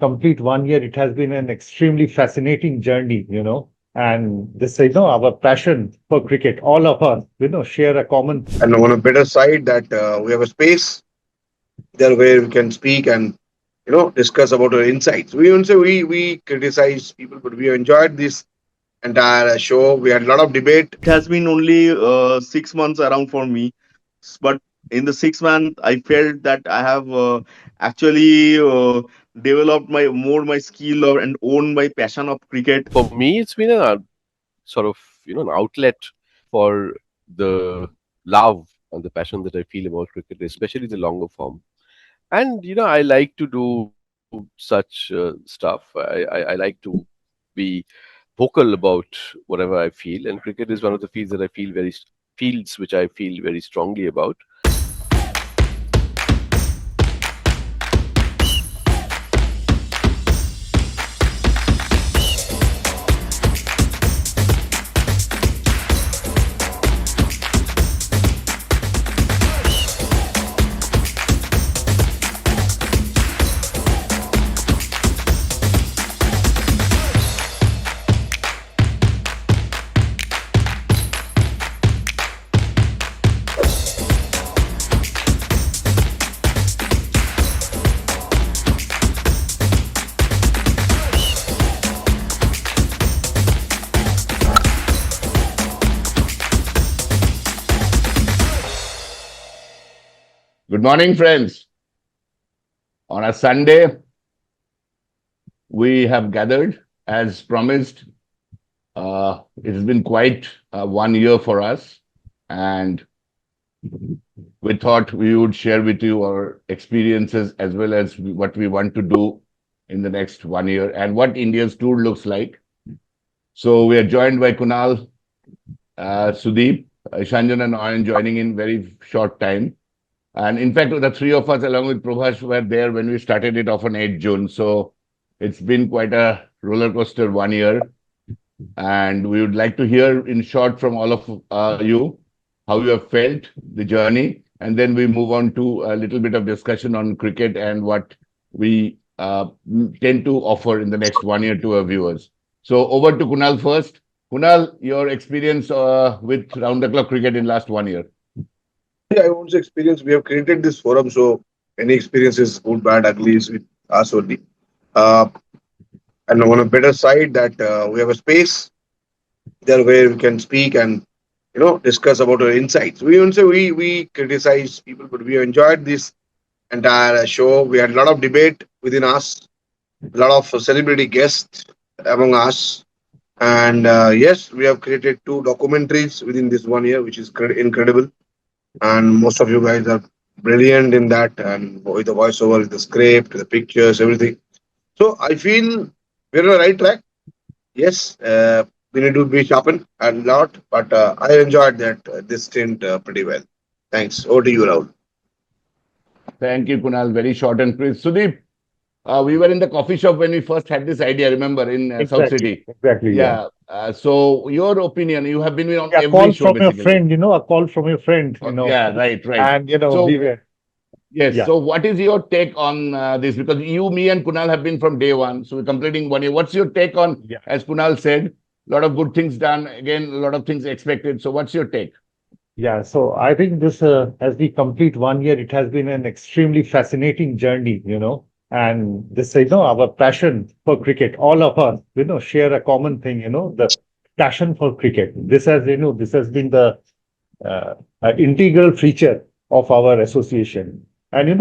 complete 1 year, it has been an extremely fascinating journey, and this, our passion for cricket, all of us, share a common. And on a better side, that we have a space there where we can speak and discuss about our insights. We won't say we criticize people, but we enjoyed this entire show. We had a lot of debate. It has been only 6 months around for me, but in the 6 months, I felt that I have actually developed my skill and owned my passion of cricket. For me, it's been a sort of an outlet for the love and the passion that I feel about cricket, especially the longer form. And I like to do such stuff. I like to be vocal about whatever I feel, and cricket is one of the fields that I feel fields which I feel very strongly about. Good morning, friends. On a Sunday, we have gathered as promised. It has been quite 1 year for us, and we thought we would share with you our experiences as well as what we want to do in the next 1 year and what India's tour looks like. So we are joined by Kunal, Sudeep, Ishanjan and Ayan joining in very short time. And in fact, the three of us, along with Prabhash, were there when we started it off on 8th June. So it's been quite a roller coaster 1 year. And we would like to hear in short from all of you how you have felt the journey. And then we move on to a little bit of discussion on cricket and what we tend to offer in the next 1 year to our viewers. So over to Kunal first. Kunal, your experience with round-the-clock cricket in last 1 year. I won't say experience. We have created this forum, so any experiences, good, bad, ugly, is with us only. And on a better side, that we have a space there where we can speak and discuss about our insights. We won't say we criticize people, but we enjoyed this entire show. We had a lot of debate within us, a lot of celebrity guests among us, and yes, we have created 2 documentaries within this 1 year, which is incredible. And most of you guys are brilliant in that, and with the voiceover, the script, the pictures, everything. So I feel we're on the right track. Yes, we need to be sharpened a lot, but I enjoyed that this stint pretty well. Thanks. Over to you, Rahul. Thank you, Kunal. Very short and crisp. Sudeep, we were in the coffee shop when we first had this idea, remember, in South City. Exactly. Yeah. So your opinion, you have been on A every call show, from your basically. friend, a call from your friend, Yeah, right. And, So- we were. Yes. Yeah. So what is your take on this? Because you, me and Kunal have been from day one. So we're completing 1 year. What's your take on, Yeah. as Kunal said, a lot of good things done. Again, a lot of things expected. So what's your take? Yeah, so I think this, as we complete 1 year, it has been an extremely fascinating journey, and this, our passion for cricket, all of us, share a common thing, the passion for cricket. This has been the integral feature of our association. And,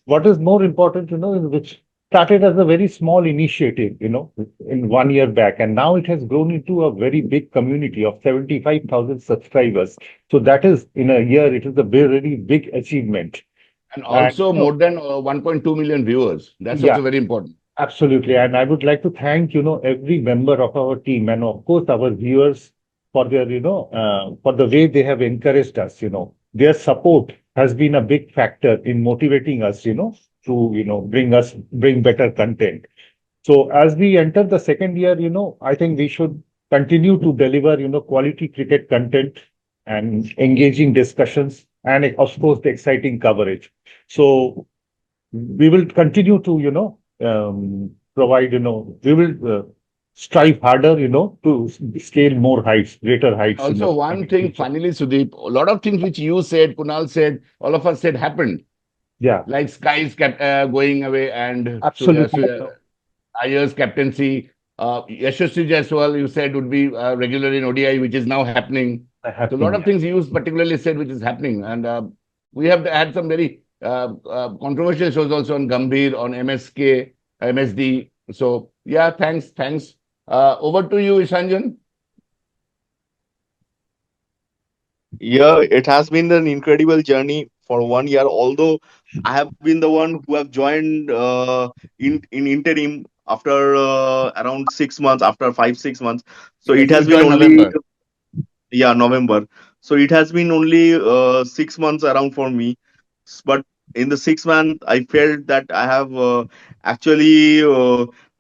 what is more important, which started as a very small initiative, in 1 year back, and now it has grown into a very big community of 75,000 subscribers. So that is, in a year, it is a very big achievement. And also And, more than 1.2 million viewers. That's Yeah. also very important. Absolutely. And I would like to thank, every member of our team and of course our viewers for their, for the way they have encouraged us, their support has been a big factor in motivating us, to, bring better content. So as we enter the second year, I think we should continue to deliver, quality cricket content and engaging discussions and of course the exciting coverage. So we will continue to, provide, we will strive harder, to scale more heights, greater heights in the Also, one coming thing, future. finally, Sudeep, a lot of things which you said, Kunal said, all of us said happened. Yeah, Like skies kept going away, and absolutely. Iyer's captaincy. Yashasvi Jaiswal, you said, would be regular in ODI, which is now happening. So a lot Happening. of things you particularly said, which is happening. And we have had some very controversial shows also on Gambhir, on MSK, MSD. So yeah, thanks. Over to you, Ishanjan. Yeah, it has been an incredible journey for 1 year. Although I have been the one who have joined in interim after around 6 months, after 5 6 months. So it Yes, you has been joined only, November. yeah, November. So it has been only 6 months around for me. But in the 6 month, I felt that I have actually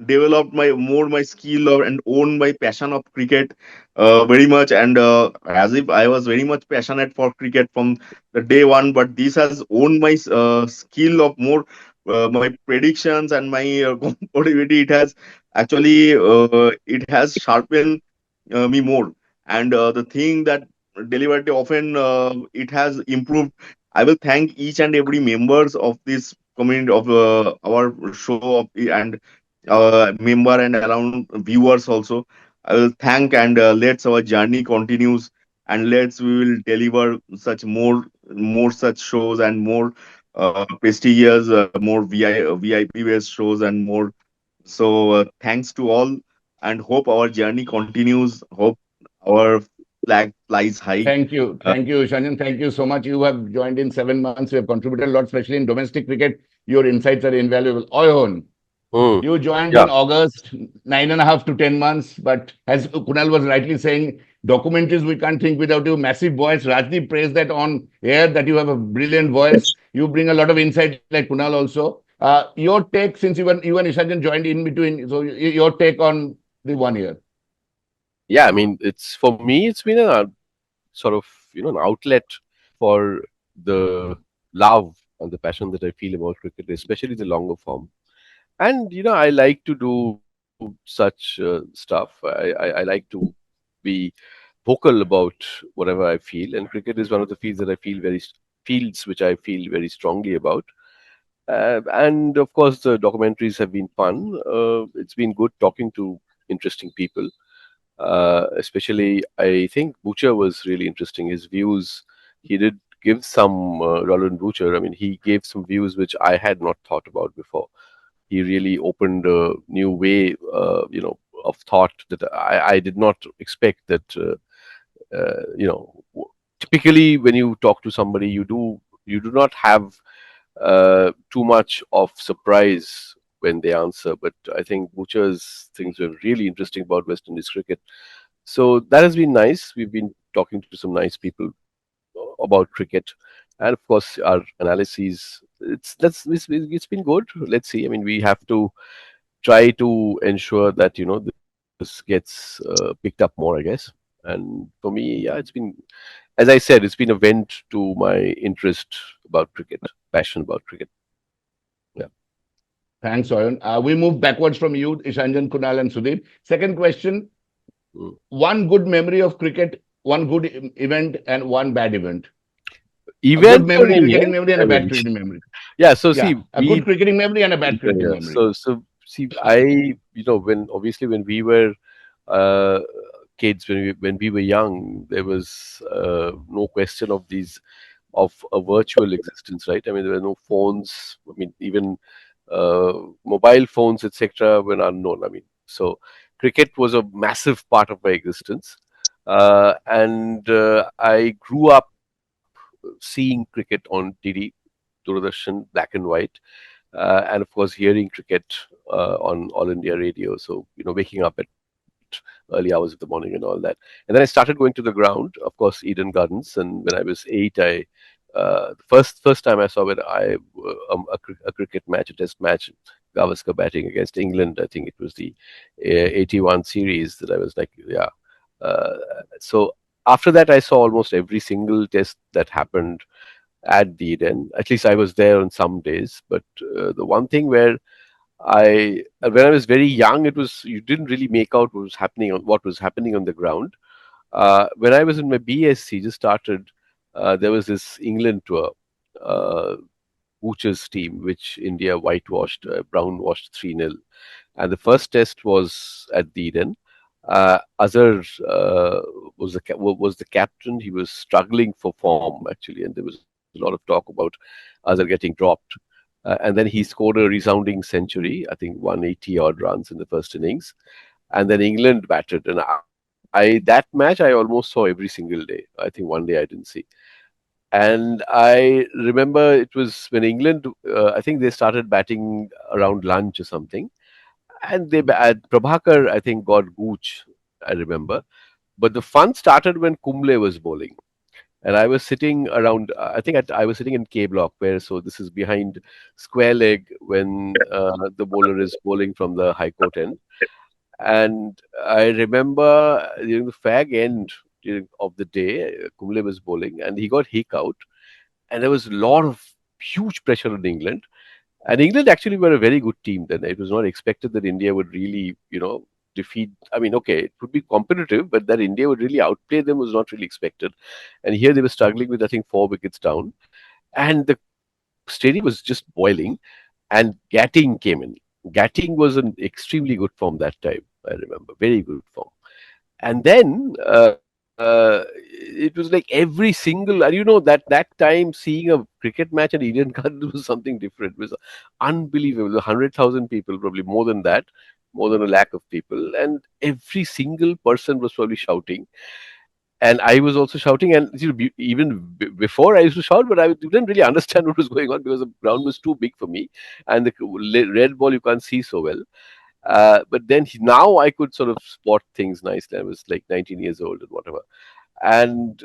developed my skill and owned my passion of cricket very much, and as if I was very much passionate for cricket from the day one. But this has owned my skill of more my predictions and my compatibility. It has actually it has sharpened me more, and the thing that deliberately often it has improved. I will thank each and every members of this community of our show and member and around viewers also. I will thank, and let's our journey continues, and let's we will deliver such more such shows and more prestigious more VIP based shows and more. So thanks to all, and hope our journey continues. Hope our flag flies high. Thank you, Ishanjan. Thank you so much. You have joined in 7 months. You have contributed a lot, especially in domestic cricket. Your insights are invaluable. Oyhon, Hmm. you joined Yeah. in August, 9.5 to 10 months. But as Kunal was rightly saying, documentaries we can't think without you. Massive voice. Rajdeep praised that on air that you have a brilliant voice. You bring a lot of insight, like Kunal also. Your take, since you and Ishanjan joined in between, so your take on the 1 year. Yeah, I mean, it's for me, it's been a sort of, an outlet for the love and the passion that I feel about cricket, especially the longer form. And, I like to do such stuff. I like to be vocal about whatever I feel, and cricket is one of the fields that I feel fields which I feel very strongly about. And of course, the documentaries have been fun. It's been good talking to interesting people. Especially, I think Butcher was really interesting. His views, he did give some, Roland Butcher. I mean, he gave some views which I had not thought about before. He really opened a new way, of thought that I did not expect that. Typically, when you talk to somebody, you do not have too much of surprise when they answer. But I think Butcher's things were really interesting about West Indies cricket. So that has been nice. We've been talking to some nice people about cricket, and of course our analyses. It's been good. Let's see. I mean, we have to try to ensure that this gets picked up more, I guess. And for me, yeah, it's been, as I said, it's been a vent to my interest about cricket, passion about cricket. Yeah. Thanks, Oyan. We move backwards from you, Ishanjan, Kunal, and Sudeep. Second question. Mm. One good memory of cricket, one good event, and one bad event. A good Event for memory, me, cricketing yeah. memory, and I a bad mean, cricketing memory. yeah. So Yeah, see, a good cricketing memory and a bad cricketing yeah. memory. So see, when we were uh, kids, when we were young, there was no question of these of a virtual existence, right? I mean, there were no phones. I mean, even mobile phones, etc., were unknown. I mean, so cricket was a massive part of my existence, and I grew up seeing cricket on TD, Doordarshan, black and white, and of course hearing cricket on All India Radio. So waking up at early hours of the morning and all that. And then I started going to the ground, of course, Eden Gardens. And when I was 8, the first time I saw a cricket match, a test match, Gavaskar batting against England. I think it was the 81 series that I was like, yeah. Uh, so after that, I saw almost every single test that happened at the Eden. At least I was there on some days. But the one thing where when I was very young, it was you didn't really make out what was happening on the ground. When I was in my BSc, just started, there was this England tour, uh, Butcher's team, which India whitewashed, brown washed 3-0. And the first test was at the Eden. Azhar was the captain. He was struggling for form actually, and there was a lot of talk about Azhar getting dropped. And then he scored a resounding century, I think 180 odd runs in the first innings. And then England batted, and that match I almost saw every single day. I think one day I didn't see. And I remember it was when England, I think they started batting around lunch or something, and Prabhakar, I think, got gooch. I remember, but the fun started when Kumble was bowling, and I was sitting around. I was sitting in K block, where so this is behind square leg when the bowler is bowling from the high court end. And I remember during the fag end of the day, Kumble was bowling, and he got hick out, and there was a lot of huge pressure on England. And England actually were a very good team then. It was not expected that India would really, defeat. I mean, okay, it would be competitive, but that India would really outplay them was not really expected. And here they were struggling with, I think, 4 wickets down. And the stadium was just boiling. And Gatting came in. Gatting was in extremely good form that time, I remember. Very good form. And then it was like every single, and that time seeing a cricket match at Eden Garden was something different. It was unbelievable. 100,000 people, probably more than that, more than a lakh of people, and every single person was probably shouting. And I was also shouting, and even before I used to shout, but I didn't really understand what was going on because the ground was too big for me, and the red ball you can't see so well. But then now I could sort of spot things nicely. I was like 19 years old and whatever. And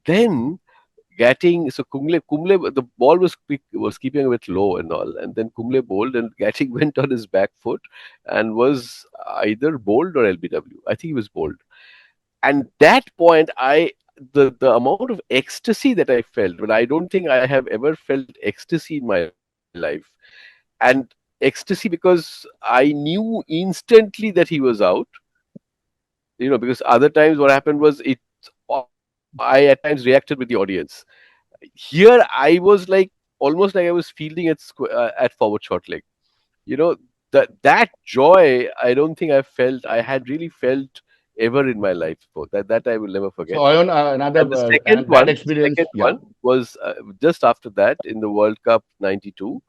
then Gatting, so Kumble, the ball was keeping a bit low and all, and then Kumble bowled, and Gatting went on his back foot and was either bowled or LBW. I think he was bowled. And that point, the amount of ecstasy that I felt, but I don't think I have ever felt ecstasy in my life, and ecstasy because I knew instantly that he was out. Because other times what happened was I at times reacted with the audience. Here I was like almost like I was fielding at forward short leg. You know that joy I don't think I had really felt ever in my life before. That I will never forget. So, Ayon, another And the and that experience, second yeah. one was just after that in the World Cup '92,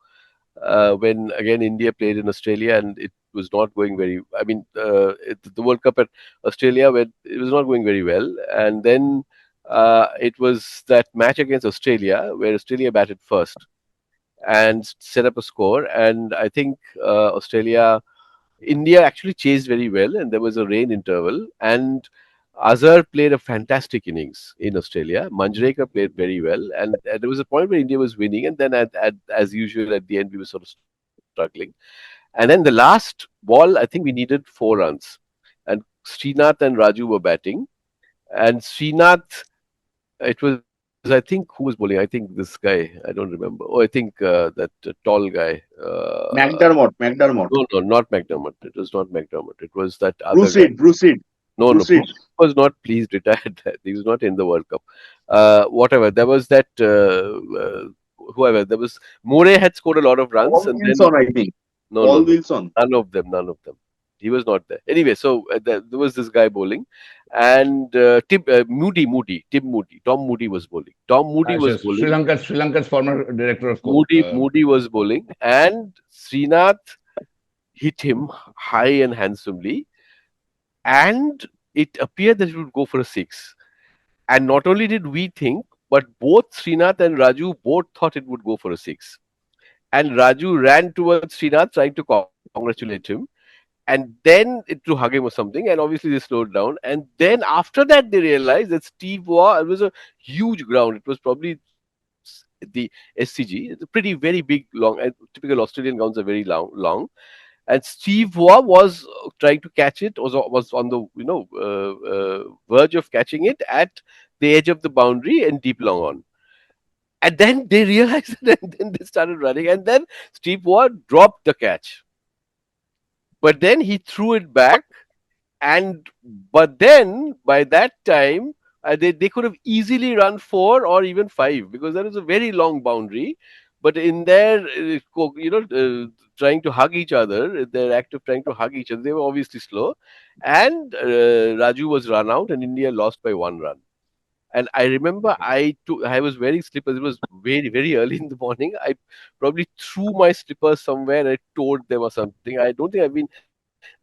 when again India played in Australia and it was not going very. I mean, the World Cup at Australia, where it was not going very well, and then it was that match against Australia where Australia batted first and set up a score, and I think India actually chased very well, and there was a rain interval, and Azhar played a fantastic innings in Australia. Manjrekar played very well, and there was a point where India was winning, and then as usual at the end we were sort of struggling. And then the last ball, I think we needed 4 runs, and Srinath and Raju were batting, and Srinath, it was I think who was bowling? I think this guy, I don't remember. Oh, I think that tall guy. McDermott. No, no, not McDermott. It was not McDermott. It was that other Bruce guy. Reed, Bruce Reed, No, no, Bruce Reed. Bruce was not pleased retired. He was not in the World Cup. Whatever. There was that whoever. There was Moray had scored a lot of runs, Paul and then Wilson, I think. no, Paul no, no, Wilson. none of them, none of them. He was not there. Anyway, so there was this guy bowling, and Tim Moody, Tom Moody was bowling. Tom Moody was bowling. Sri Lanka's former director of Moody was bowling, and Srinath hit him high and handsomely, and it appeared that it would go for a six. And not only did we think, but both Srinath and Raju both thought it would go for a six. And Raju ran towards Srinath trying to congratulate him, and then to hug him or something. And obviously they slowed down. And then after that they realized that Steve Waugh, it was a huge ground. It was probably the SCG. It's a pretty very big, long. And typical Australian grounds are very long. And Steve Waugh was trying to catch it, was on the verge of catching it at the edge of the boundary and deep long on. And then they realized it, and then they started running. And then Steve Waugh dropped the catch. But then he threw it back, and but then by that time they could have easily run 4 or even 5, because there is a very long boundary. But in their trying to hug each other, their act of trying to hug each other, they were obviously slow, and Raju was run out, and India lost by 1 run. And I remember I was wearing slippers. It was very, very early in the morning. I probably threw my slippers somewhere and I tore them or something. I don't think I've been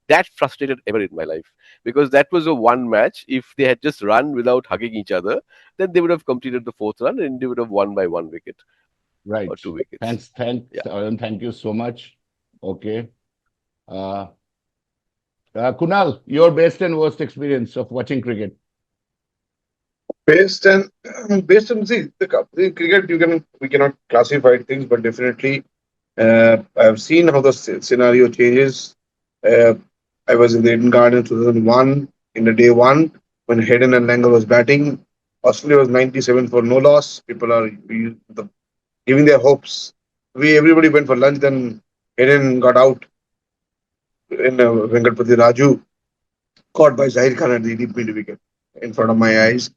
that frustrated ever in my life, because that was a one match. If they had just run without hugging each other, then they would have completed the fourth run and they would have won by 1 wicket or Right. 2 wickets. Thanks, Yeah. Arun. Thank you so much. Okay. Uh, Kunal, your best and worst experience of watching cricket. Based and based on the cricket, we cannot classify things, but definitely I've seen how the scenario changes. Uh, I was in the Eden Garden 2001 in the day one when Hayden and Langer was batting. Australia was 97 for no loss. People are giving their hopes. We everybody went for lunch. Then Hayden got out in Venkatpati Raju, caught by Zahir Khan at the deep mid wicket in front of my eyes,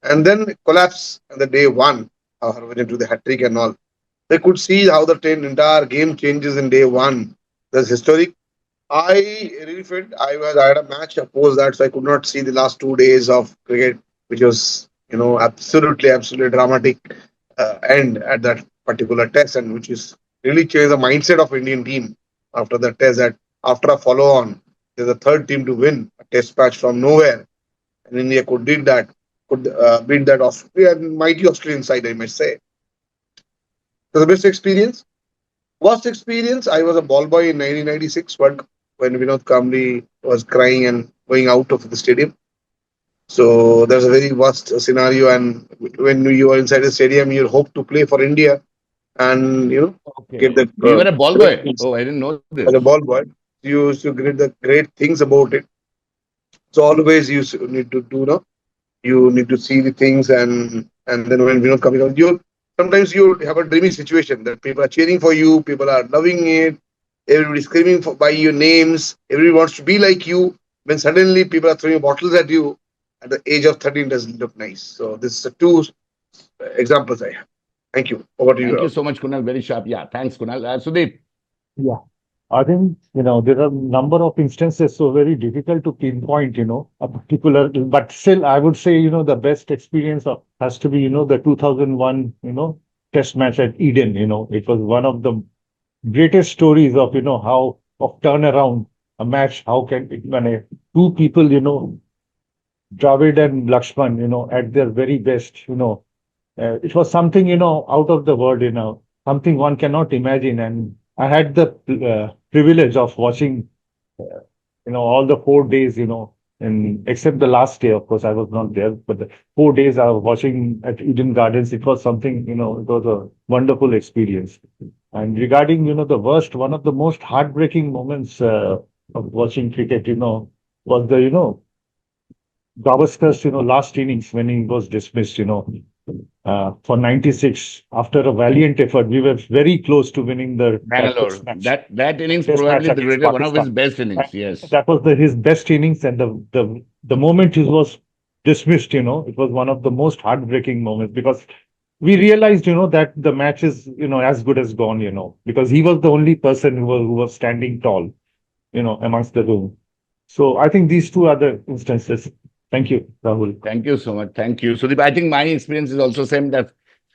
and then collapse on the day one. Harbhajan to the hat trick and all. They could see how the entire game changes in day one. That's historic. I really felt I had a match opposed that, so I could not see the last 2 days of cricket, which was absolutely dramatic end at that particular test, and which is really changed the mindset of Indian team after the test. That after a follow on, there's a third team to win a test match from nowhere, and India could beat that Australia, mighty Australian side, I must say. So the best experience. Worst experience, I was a ball boy in 1996 World Cup when Vinod Kambli was crying and going out of the stadium. So there's a very worst scenario, and when you are inside the stadium, you hope to play for India and Okay. get the You were a ball great boy. things Oh, I didn't know as a this. ball boy. You used to get the great things about it. So always need to do you need to see the things, and then when Vinod coming out, you sometimes you have a dreamy situation that people are cheering for you, people are loving it, everybody screaming by your names, everybody wants to be like you. When suddenly people are throwing bottles at you at the age of 13, doesn't look nice. So this is the two examples I have. Thank you. Over to you, Thank you Rahul. so much, Kunal. Very sharp. Yeah, thanks, Kunal. Sudeep. Yeah. I think, there are a number of instances, so very difficult to pinpoint, a particular, but still, I would say, the best experience has to be, the 2001, test match at Eden, it was one of the greatest stories of, of turnaround a match, how can, when two people, Dravid and Lakshman, at their very best, it was something, out of the world, something one cannot imagine. And I had the privilege of watching, all the 4 days, and except the last day, of course, I was not there, but the 4 days I was watching at Eden Gardens, it was something, it was a wonderful experience. And regarding, one of the most heartbreaking moments of watching cricket, was the, Gavaskar's, last innings when he was dismissed, for 96. After a valiant effort, we were very close to winning that Bangalore. That innings test match probably the against greatest, one of his Pakistan. best And innings. Yes. that was his best innings, and the moment he was dismissed, it was one of the most heartbreaking moments, because we realized, that the match is, as good as gone, because he was the only person who was standing tall, amongst the room. So I think these two are the instances. Thank you, Rahul. Thank you so much. Thank you. Sudeep, I think my experience is also same, that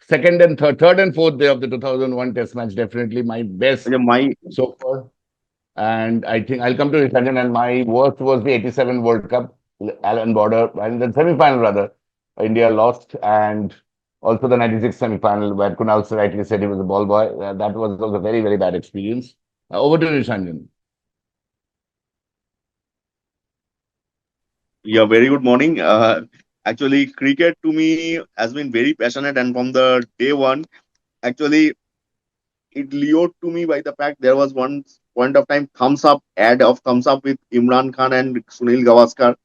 third and fourth day of the 2001 test match, definitely my best Okay, my so far. And I think I'll come to Ranjan, and my worst was the 87 World Cup, Alan Border, and the semi-final rather, India lost, and also the 96 semi-final where Kunal rightly said he was a ball boy. That was also a very, very bad experience. Over to Ranjan. Yeah, very good morning. Actually, cricket to me has been very passionate, and from the day one, actually, it lured to me by the fact there was one point of time thumbs up ad of thumbs up with Imran Khan and Sunil Gavaskar.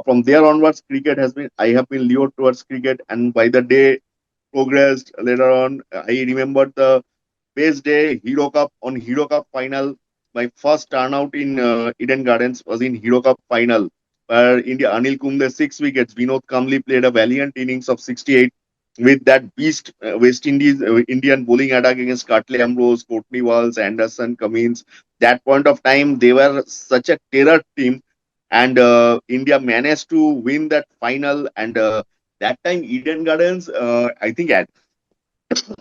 From there onwards, cricket has been I have been lured towards cricket, and by the day progressed later on, I remember the best day Hero Cup final my first turnout in Eden Gardens was in Hero Cup final, where India Anil Kumble 6 wickets. Vinod Kamli played a valiant innings of 68 with that beast West Indies Indian bowling attack against Cartley Ambrose, Courtney Walsh, Anderson, Cummins. That point of time, they were such a terror team, and India managed to win that final. And that time, Eden Gardens, I think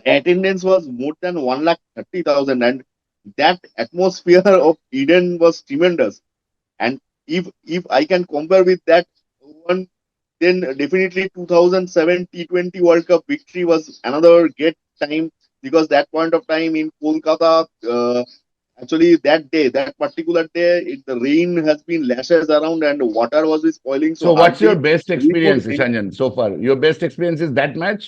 attendance was more than 1,30,000, and that atmosphere of Eden was tremendous. And if I can compare with that one, then definitely 2007 T20 World Cup victory was another great time, because that point of time in Kolkata, actually that day, that particular day, the rain has been lashes around and water was spoiling. So So what's your hardly best we could experience, Ishanjan, so far? Your best experience is that match?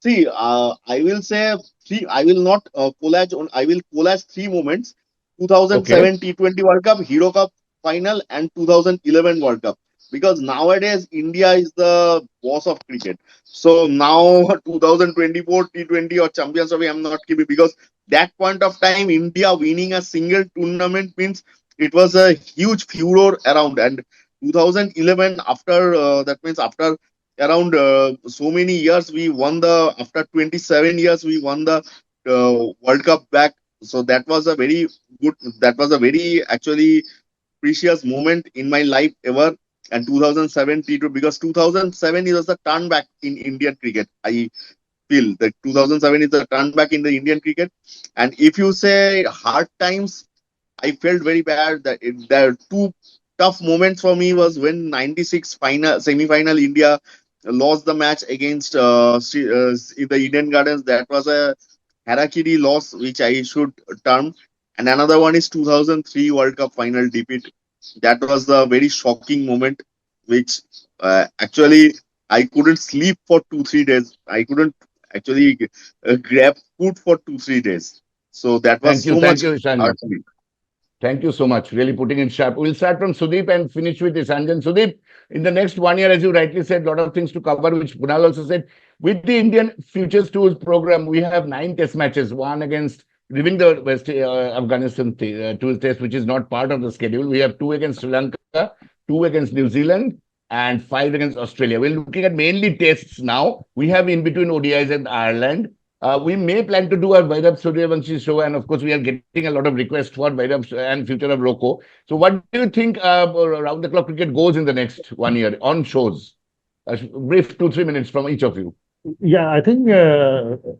see. I will say three. I will not collage on. I will collage three moments: Okay. 2007 T20 World Cup, Hero Cup final, and 2011 World Cup. Because nowadays India is the boss of cricket. So now 2024 T20 or Champions Trophy, I'm not keeping, because that point of time India winning a single tournament means it was a huge furor around. And 2011, after that means after around so many years, we won the, after 27 years we won the World Cup back. So that was a very good, that was a very actually precious moment in my life ever. And 2007 T2, because 2007 is a turn back in Indian cricket. I feel that 2007 is a turn back in the Indian cricket. And if you say hard times, I felt very bad that the two tough moments for me was when 96 final semi-final India lost the match against in the Eden Gardens. That was a harakiri loss, which I should term. And another one is 2003 World Cup final defeat. That was a very shocking moment, which actually I couldn't sleep for 2 3 days. I couldn't actually grab food for 2 3 days. So that was so Thank much you, hard Ishanjan. for me. Thank you so much. Really putting it sharp. We'll start from Sudeep and finish with Isanjan. Sudeep, in the next 1 year, as you rightly said, a lot of things to cover, which Kunal also said. With the Indian Futures Tours program, we have 9 test matches, one against leaving the West Afghanistan tour test, which is not part of the schedule. We have two against Sri Lanka, two against New Zealand, and 5 against Australia. We're looking at mainly tests now. We have in between ODIs and Ireland. We may plan to do our Vairab Suryavanshi show, and of course, we are getting a lot of requests for Vairab and Future of Rocco. So, what do you think round the clock cricket goes in the next 1 year on shows? A brief 2 3 minutes from each of you. Yeah, I think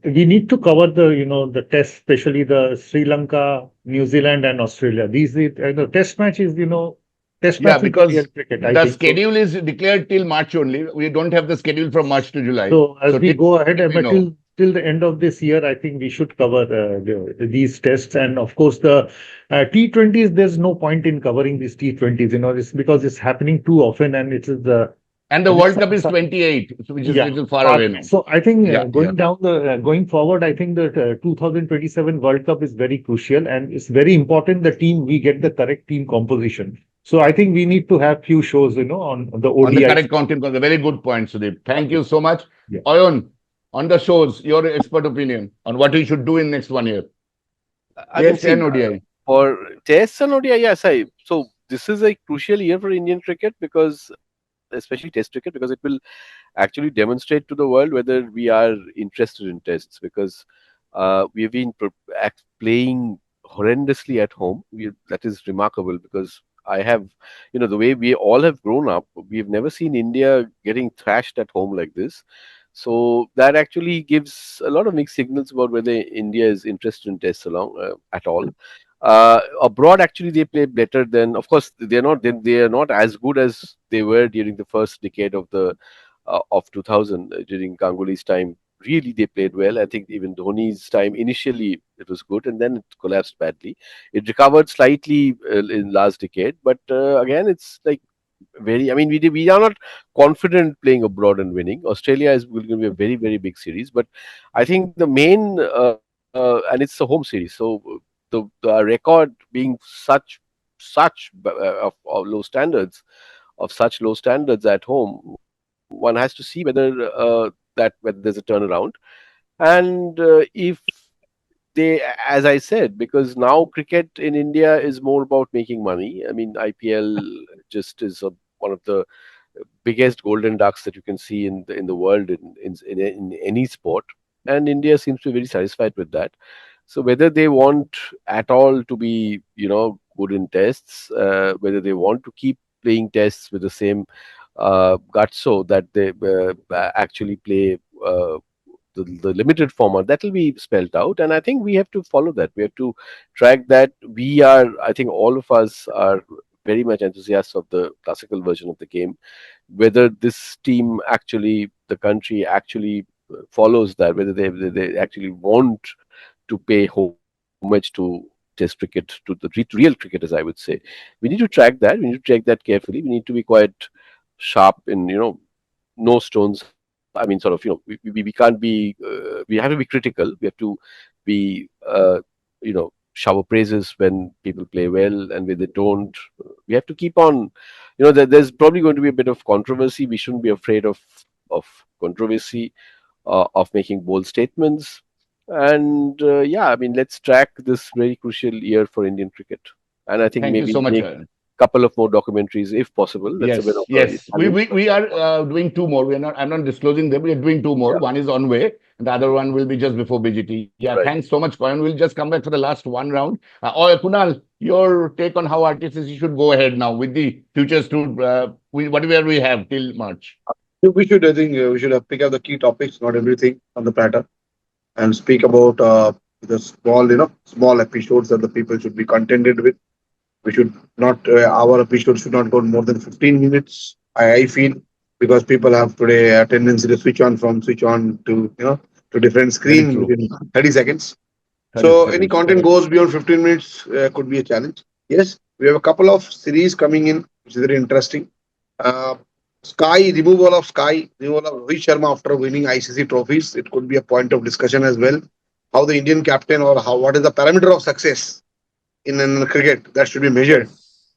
we need to cover the test, especially the Sri Lanka, New Zealand, and Australia. These the test matches, test Yeah, matches in because Indian cricket, I the think. schedule is declared till March only. We don't have the schedule from March to July. So as we till go ahead, we but know. till the end of this year, I think we should cover these tests. And of course, the T20s, there's no point in covering these T20s, it's because it's happening too often, and it is the And the and World it's Cup is 28, which is a yeah. little far away now. So I think Yeah, yeah. going forward, I think that 2027 World Cup is very crucial, and it's very important the team we get the correct team composition. So I think we need to have few shows, on the On the ODIs. correct content, a very good point, Sudeep. Thank you so much. Yeah. Oyon, on the shows, your expert opinion on what we should do in next 1 year. I mean, Test see, and ODI. for tests and ODI, yes, so this is a crucial year for Indian cricket, because especially Test cricket, because it will actually demonstrate to the world whether we are interested in tests, because we've been playing horrendously at home. That is remarkable, because I have, the way we all have grown up, we've never seen India getting thrashed at home like this. So that actually gives a lot of mixed signals about whether India is interested in tests at all. Abroad, actually, they play better than. Of course, they are not as good as they were during the first decade of 2000, during Ganguly's time. Really, they played well. I think even Dhoni's time, initially it was good, and then it collapsed badly. It recovered slightly in last decade, but again, it's like very. I mean, we are not confident playing abroad and winning. Australia is going to be a very, very big series, but I think the main and it's a home series, so the record being such of low standards, at home, one has to see whether whether there's a turnaround. And if they, as I said, because now cricket in India is more about making money. I mean, IPL just is one of the biggest golden ducks that you can see in the world in any sport, and India seems to be very satisfied with that. So whether they want at all to be, good in tests, whether they want to keep playing tests with the same guts, so that they actually play the limited format, that will be spelled out, and I think we have to follow that. We have to track that. I think all of us are very much enthusiasts of the classical version of the game. Whether this team actually, the country actually follows that, whether they actually want to pay homage to test cricket, to the real cricket, as I would say, we need to track that. We need to track that carefully. We need to be quite sharp in, no stones. I mean, sort of, we can't be, we have to be critical. We have to be, shower praises when people play well, and when they don't, we have to keep on, there's probably going to be a bit of controversy. We shouldn't be afraid of controversy, of making bold statements. And yeah, I mean, let's track this very crucial year for Indian cricket. And I think Thank you maybe so much. make a couple of more documentaries if possible. That's a bit of Yes. a We are doing two more. I'm not disclosing them. We are doing two more. Yeah. One is on way, and the other one will be just before BGT. Yeah, Right. thanks so much, Karan. We'll just come back for the last one round. Or Kunal, your take on how RTCC should go ahead now with the Futures Tour, whatever we have till March. We should, I think, we should pick up the key topics, not everything on the platter, and speak about the small episodes that the people should be contented with. We should not, our episode should not go more than 15 minutes, I feel, because people have today a tendency to switch on to, to different screen true. within 30 seconds. 30 So seconds, any content correct. goes beyond 15 minutes could be a challenge. Yes, we have a couple of series coming in, which is very interesting. Uh, removal of Rohit Sharma after winning ICC trophies. It could be a point of discussion as well. How the Indian captain, or what is the parameter of success in cricket that should be measured,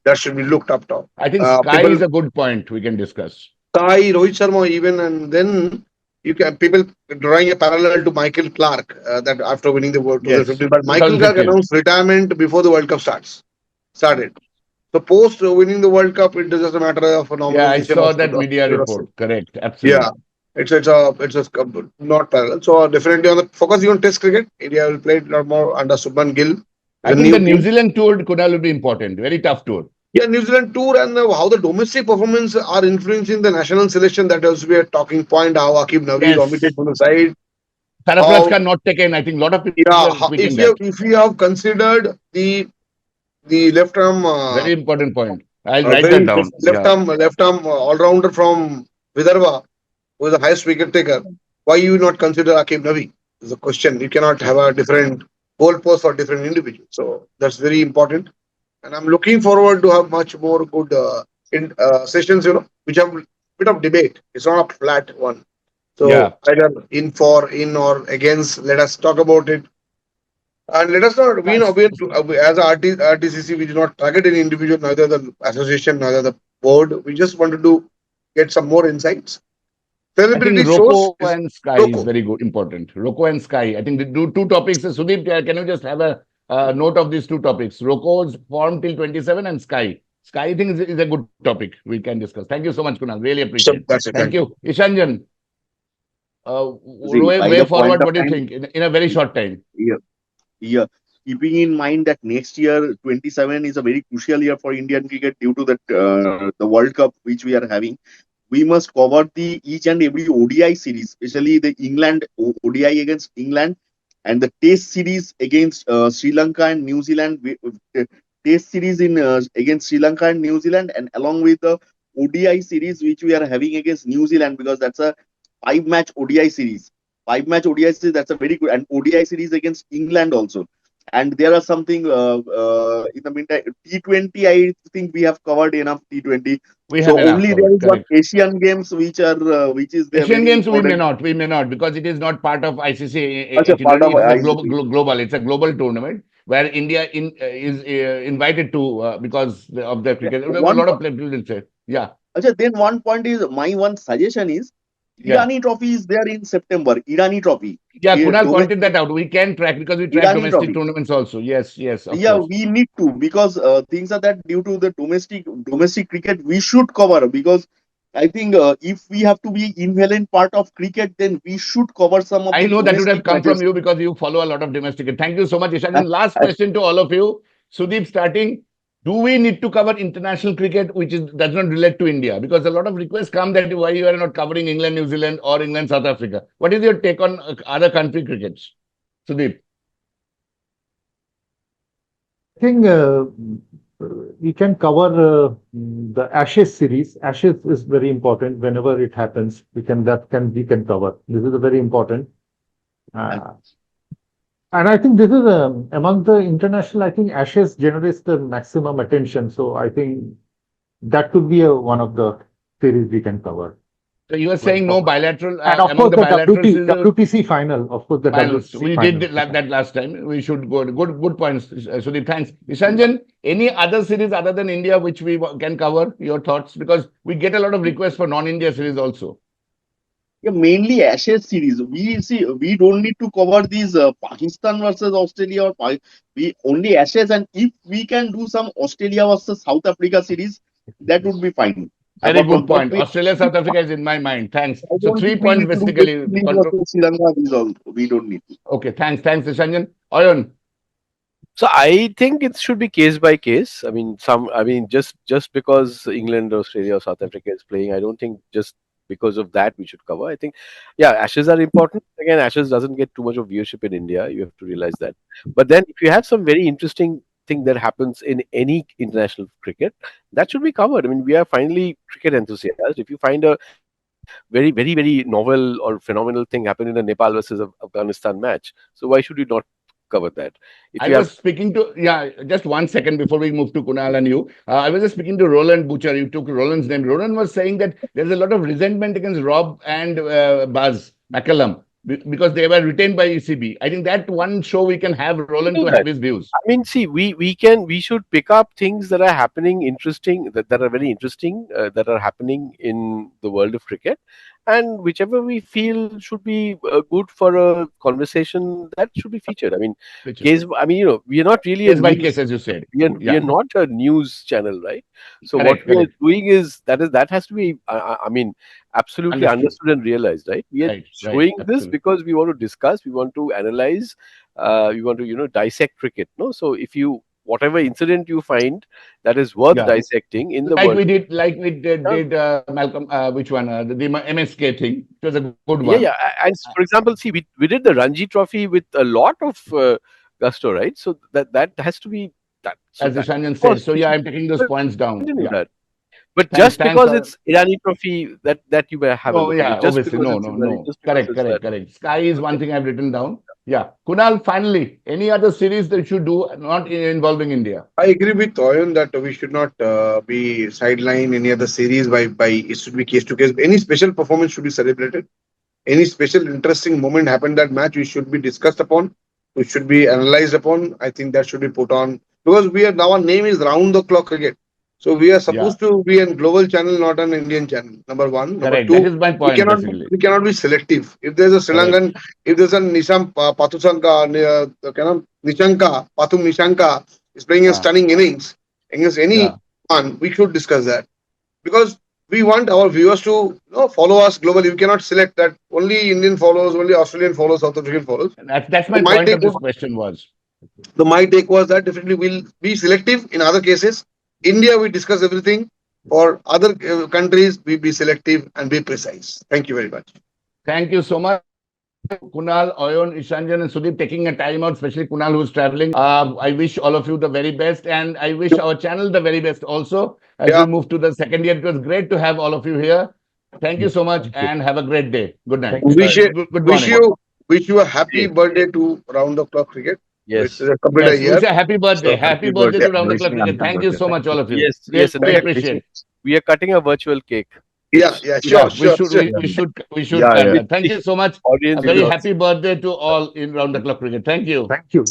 that should be looked up to. I think Sky People, is a good point we can discuss. Rohit Sharma even, and then you can people drawing a parallel to Michael Clark that after winning the World 2015, but Michael Clark 2015. announced retirement before the World Cup started. So post winning the World Cup, it is just a matter of a Yeah, I normalization saw of that media report. Correct, absolutely. Yeah, it's not parallel. So definitely on the focusing on Test cricket, India will play a lot more under Subman Gill. I think the New Zealand tour, Kunal, will be important. Very tough tour. Yeah, New Zealand tour, and how the domestic performance are influencing the national selection. That also be a talking point. How Aqib Nabi is omitted from the side. Sarafraz Khan not taken. I think a lot of people are tweeting that. If you have considered the left arm, very important point. I'll write that down. Left arm all rounder from Vidarbha, who is the highest wicket taker. Why you not consider Aqib Nabi? Is a question. You cannot have a different goalpost for different individuals. So that's very important. And I'm looking forward to have much more good sessions, which have a bit of debate. It's not a flat one. So either in or against, let us talk about it. And let us not, as a RTCC, we do not target any individual, neither the association, neither the board. We just wanted to get some more insights. I think Roko and Sky is very good, important. Roko and Sky. I think the two topics. Sudeep, can you just have a note of these two topics? Roko's form till 27 and Sky. Sky, I think, is a good topic we can discuss. Thank you so much, Kunal. Really appreciate it. Thank you. Ishanjan, way forward, what do you think in a very short time? Yeah. Keeping in mind that next year, 27 is a very crucial year for Indian cricket due to that the World Cup which we are having. We must cover each and every ODI series, especially the England ODI against England and the Test series against Sri Lanka and New Zealand. Test series against Sri Lanka and New Zealand, and along with the ODI series which we are having against New Zealand, because that's a 5-match ODI series. 5-match ODI series, that's a very good, and ODI series against England also. And there are something in the meantime, T20, I think we have covered enough T20. So only there is one Asian Games which is there. Asian Games we may not because it is not part of ICC. It's global. It's a global tournament where India is invited to because of the cricket. A lot of people will say, yeah. Then one point is, my one suggestion is, Yeah. Irani Trophy is there in September. Irani Trophy. Yeah, Yeah, Kunal domestic pointed that out. We can track because we track Irani domestic Trophy. tournaments also. Yes, yes, of Yeah, course. we need to, because things are that due to the domestic cricket, we should cover, because I think if we have to be invalent part of cricket, then we should cover some of I the know that would have domestic come from matches. you because you follow a lot of domestic. Thank you so much, Ishan. I, And last I, question to all of you. Sudeep starting. Do we need to cover international cricket, which does not relate to India? Because a lot of requests come that why you are not covering England, New Zealand, or England, South Africa. What is your take on other country crickets, Sudeep? I think we can cover the Ashes series. Ashes is very important. Whenever it happens, we can cover. This is a very important. And I think this is among the international. I think Ashes generates the maximum attention. So I think that could be one of the series we can cover. So you are saying no bilateral And of among course, the bilaterals. WTC final. Of course, the Finals. WTC We final. did that last time. We should go. Good points, Sudeep. Thanks. Ishanjan, any other series other than India which we can cover? Your thoughts? Because we get a lot of requests for non-India series also. yeah, mainly Ashes series. We don't need to cover these Pakistan versus Australia or we only Ashes, and if we can do some Australia versus South Africa series, that would be fine. Very Apart from good but point. Australia, South Africa is in my mind. Thanks. I So don't 3 think we points need to do basically. West Indies versus Sri Lanka. These all we don't need to. Okay, thanks, Ishanjan. Ayon, So I think it should be case by case. Just because England, Australia, or South Africa is playing, I don't think just because of that we should cover. I think, yeah, Ashes are important. Again, Ashes doesn't get too much of viewership in India. You have to realize that. But then, if you have some very interesting thing that happens in any international cricket, that should be covered. I mean, we are finally cricket enthusiasts. If you find a very, very, very novel or phenomenal thing happen in a Nepal versus Afghanistan match, so why should you not cover that? If I you was have speaking to, just 1 second before we move to Kunal and you. I was just speaking to Roland Butcher. You took Roland's name. Roland was saying that there's a lot of resentment against Rob and Buzz McCallum because they were retained by ECB. I think that one show we can have Roland to have his views. I mean, see, we should pick up things that are happening, interesting, that are very interesting, that are happening in the world of cricket, and whichever we feel should be good for a conversation, that should be featured. I mean, we are not really Case a by news, case, as you said. we are not a news channel, right? So Correct, what we are correct. doing is that has to be, I mean, absolutely understood and realized, right? We are Right, showing this absolutely. because we want to discuss, we want to analyze, we want to dissect cricket. No, so if you whatever incident you find that is worth Yeah. dissecting in the Like world, we did Malcolm, which one? The MSK thing. It was a good one. yeah. And for example, see, we did the Ranji Trophy with a lot of gusto, right? So that has to be that. So As that, Ishanjan of said. course, So we yeah, should I'm taking those points down. continue Yeah. that. But Thanks, just because thanks, it's Irani Trophy, that you may have a Oh, look yeah, at it. Just obviously. because No, it's no, Irani, no. just because it's that. Correct. Sky is one thing I've written down. Yeah. Kunal, finally, any other series that you should do not involving India? I agree with Oyan that we should not be sideline any other series by it should be case to case. Any special performance should be celebrated. Any special interesting moment happened that match, we should be discussed upon. We should be analyzed upon. I think that should be put on because we are now our name is round the clock cricket. So we are supposed to be a global channel, not an Indian channel. Number one. Number Correct. two, That is my point, basically. we cannot be selective. If there's a Sri Lankan, if there's a Nishanka, Pathum Nishanka is playing a stunning innings against anyone, we should discuss that. Because we want our viewers to follow us globally. We cannot select that only Indian follows, only Australian follows, South African follows. That's my point of this question was. My take was that definitely we'll be selective in other cases. India, we discuss everything. For other countries, we be selective and be precise. Thank you very much. Thank you so much. Kunal, Oyon, Ishanjan, and Sudeep taking a time out, especially Kunal who's traveling. I wish all of you the very best, and I wish our channel the very best also as we move to the second year. It was great to have all of you here. Thank you so much, and have a great day. Good night. Good morning. Wish you a happy birthday to Round the Clock Cricket. Yes. Wish a happy birthday. Happy birthday to Round the Clock Cricket. Thank you so much, all of you. Yes. We appreciate it. We are cutting a virtual cake. Sure. We should. Thank you so much. A very happy birthday to all in Round the Clock Cricket. Thank you. Thank you.